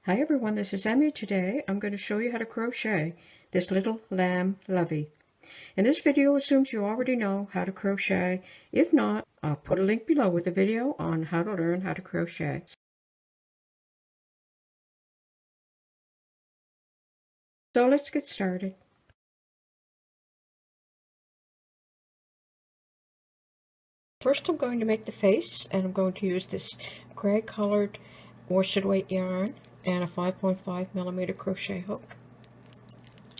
Hi everyone, this is Emmy. Today I'm going to show you how to crochet this little lamb lovey. And this video assumes you already know how to crochet. If not, I'll put a link below with a video on how to learn how to crochet. So let's get started. First I'm going to make the face, and I'm going to use this gray colored worsted weight yarn and a 5.5mm crochet hook.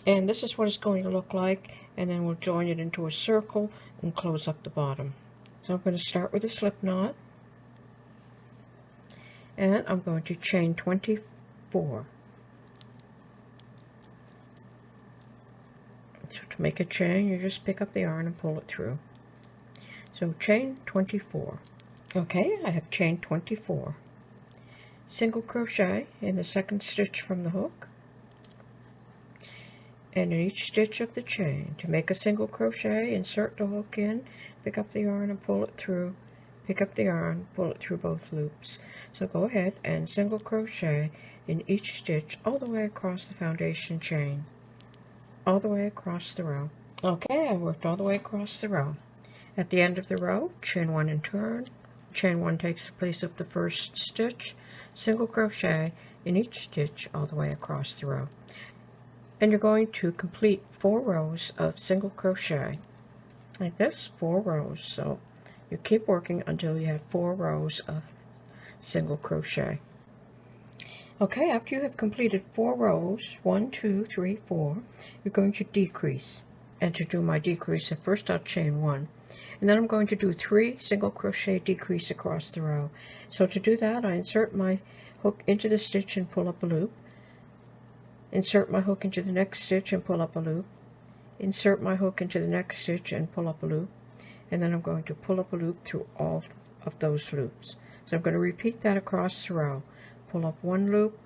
And this is what it's going to look like, and then we'll join it into a circle and close up the bottom. So I'm going to start with a slip knot, and I'm going to chain 24. So to make a chain, you just pick up the yarn and pull it through. So chain 24. Okay, I have chain 24. Single crochet in the second stitch from the hook, and in each stitch of the chain. To make a single crochet, insert the hook in, pick up the yarn and pull it through, pick up the yarn, pull it through both loops. So go ahead and single crochet in each stitch all the way across the foundation chain, all the way across the row. Okay, I worked all the way across the row. At the end of the row, chain 1 and turn. Chain 1 takes the place of the first stitch, single crochet in each stitch all the way across the row. And you're going to complete 4 rows of single crochet like this, 4 rows. So you keep working until you have 4 rows of single crochet. Okay, after you have completed 4 rows, 1, 2, 3, 4, you're going to decrease. And to do my decrease, at first I'll chain 1, and then I'm going to do 3 single crochet decrease across the row. So to do that, I insert my hook into the stitch and pull up a loop, insert my hook into the next stitch and pull up a loop, insert my hook into the next stitch and pull up a loop, and then I'm going to pull up a loop through all of those loops. So I'm going to repeat that across the row. Pull up 1 loop,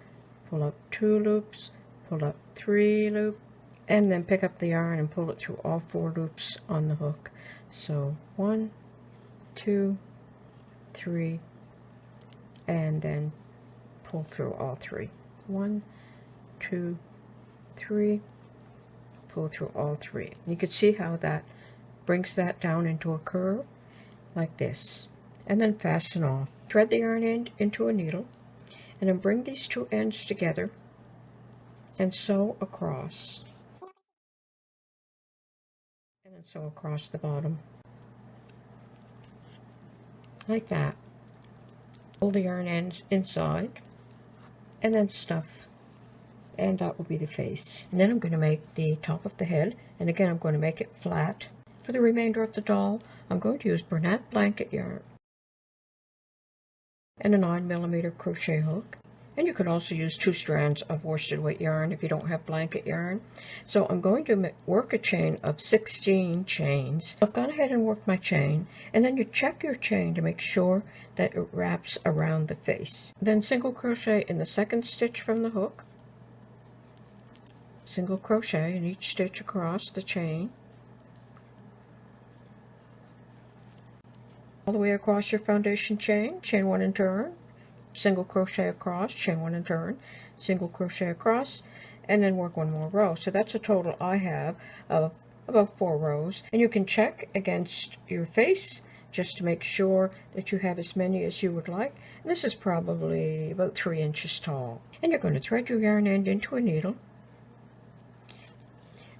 pull up 2 loops, pull up 3 loops, and then pick up the yarn and pull it through all 4 loops on the hook. So 1, 2, 3, and then pull through all 3. 1, 2, 3, pull through all 3. You can see how that brings that down into a curve like this, and then fasten off. Thread the yarn end into a needle, and then bring these 2 ends together and sew across, and then sew across the bottom like that. Pull the yarn ends inside and then stuff, and that will be the face. And then I'm going to make the top of the head, and again I'm going to make it flat. For the remainder of the doll, I'm going to use Bernat blanket yarn and a 9mm crochet hook. And you can also use 2 strands of worsted weight yarn if you don't have blanket yarn. So I'm going to work a chain of 16 chains. I've gone ahead and worked my chain, and then you check your chain to make sure that it wraps around the face. Then single crochet in the second stitch from the hook, single crochet in each stitch across the chain, all the way across your foundation chain, chain 1 and turn, single crochet across, chain 1 and turn, single crochet across, and then work 1 more row. So that's a total I have of about 4 rows, and you can check against your face just to make sure that you have as many as you would like. And this is probably about 3 inches tall. And you're going to thread your yarn end into a needle,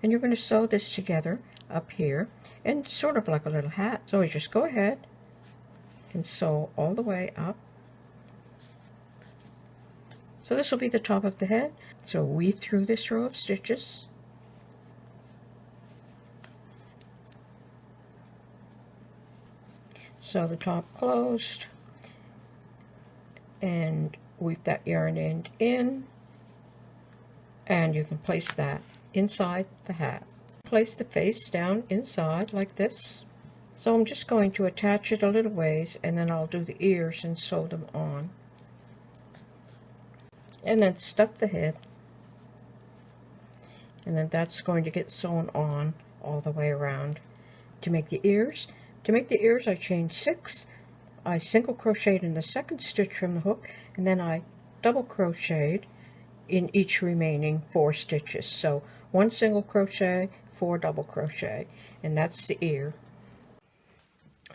and you're going to sew this together up here, and sort of like a little hat. So you just go ahead and sew all the way up. So this will be the top of the head. So weave through this row of stitches. Sew the top closed, and weave that yarn end in, and you can place that inside the hat. Place the face down inside like this. So I'm just going to attach it a little ways, and then I'll do the ears and sew them on. And then stuff the head, and then that's going to get sewn on all the way around. To make the ears, I chained 6. I single crocheted in the second stitch from the hook, and then I double crocheted in each remaining 4 stitches. So 1 single crochet, 4 double crochet, and that's the ear.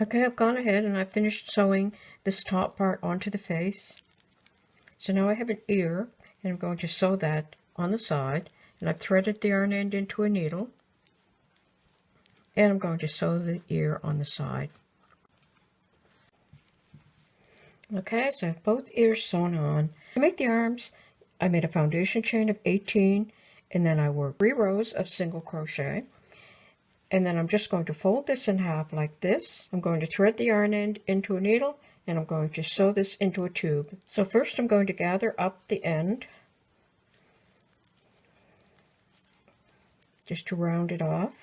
Okay, I've gone ahead and I finished sewing this top part onto the face. So now I have an ear, and I'm going to sew that on the side, and I've threaded the yarn end into a needle, and I'm going to sew the ear on the side. Okay, so I have both ears sewn on. To make the arms, I made a foundation chain of 18, and then I worked 3 rows of single crochet. And then I'm just going to fold this in half like this. I'm going to thread the yarn end into a needle, and I'm going to sew this into a tube. So first I'm going to gather up the end, just to round it off.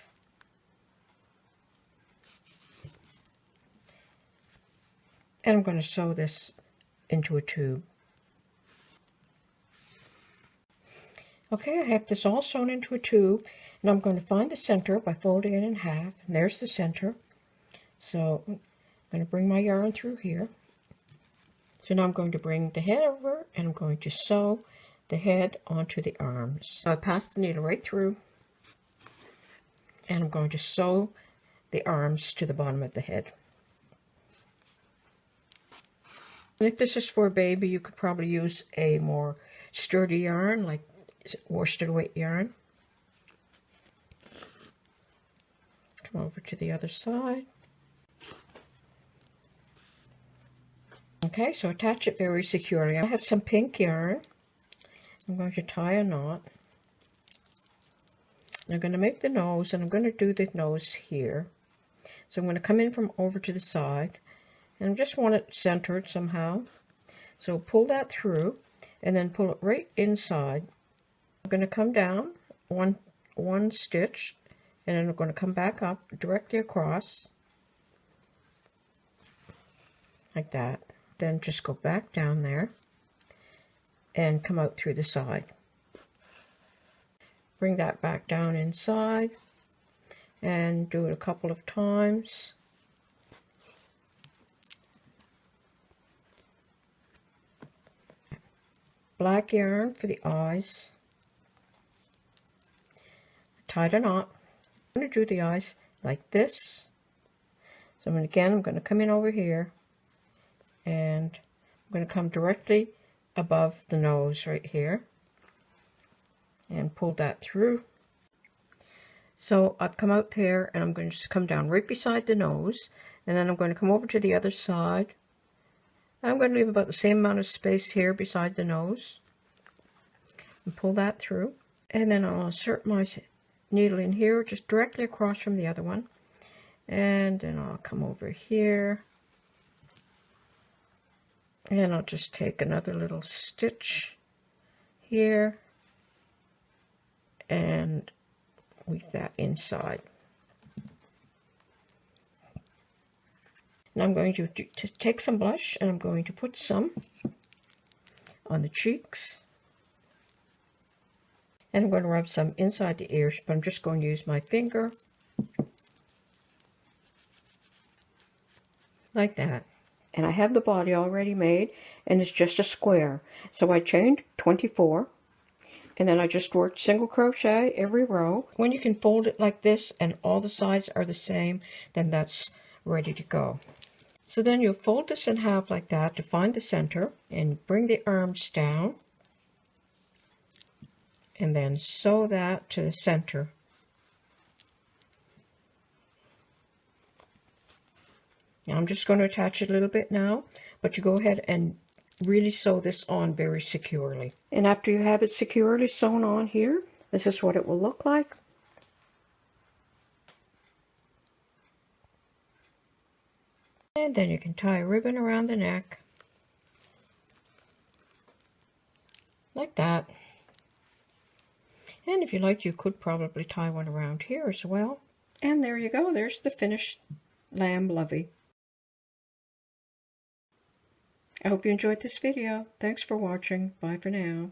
And I'm going to sew this into a tube. Okay, I have this all sewn into a tube, and I'm going to find the center by folding it in half, and there's the center. So I'm going to bring my yarn through here. So now I'm going to bring the head over, and I'm going to sew the head onto the arms. So I pass the needle right through, and I'm going to sew the arms to the bottom of the head. And if this is for a baby, you could probably use a more sturdy yarn, like worsted weight yarn. Come over to the other side. Okay, so attach it very securely. I have some pink yarn. I'm going to tie a knot. I'm going to make the nose, and I'm going to do the nose here. So I'm going to come in from over to the side, and I just want it centered somehow. So pull that through, and then pull it right inside. I'm going to come down one stitch, and then I'm going to come back up directly across, like that. Then just go back down there, and come out through the side. Bring that back down inside, and do it a couple of times. Black yarn for the eyes. Tied a knot. I'm going to do the eyes like this. So I'm going to come in over here, and I'm going to come directly above the nose right here, and pull that through. So I've come out there, and I'm going to just come down right beside the nose, and then I'm going to come over to the other side. I'm going to leave about the same amount of space here beside the nose, and pull that through, and then I'll insert my needle in here just directly across from the other one, and then I'll come over here, and I'll just take another little stitch here and weave that inside. Now I'm going to take some blush, and I'm going to put some on the cheeks, and I'm going to rub some inside the ears, but I'm just going to use my finger like that. And I have the body already made, and it's just a square. So I chained 24, and then I just worked single crochet every row. When you can fold it like this and all the sides are the same, then that's ready to go. So then you'll fold this in half like that to find the center, and bring the arms down, and then sew that to the center. Now I'm just going to attach it a little bit now, but you go ahead and really sew this on very securely. And after you have it securely sewn on here, this is what it will look like. And then you can tie a ribbon around the neck, like that. And if you like, you could probably tie one around here as well. And there you go, there's the finished lamb lovey. I hope you enjoyed this video. Thanks for watching. Bye for now.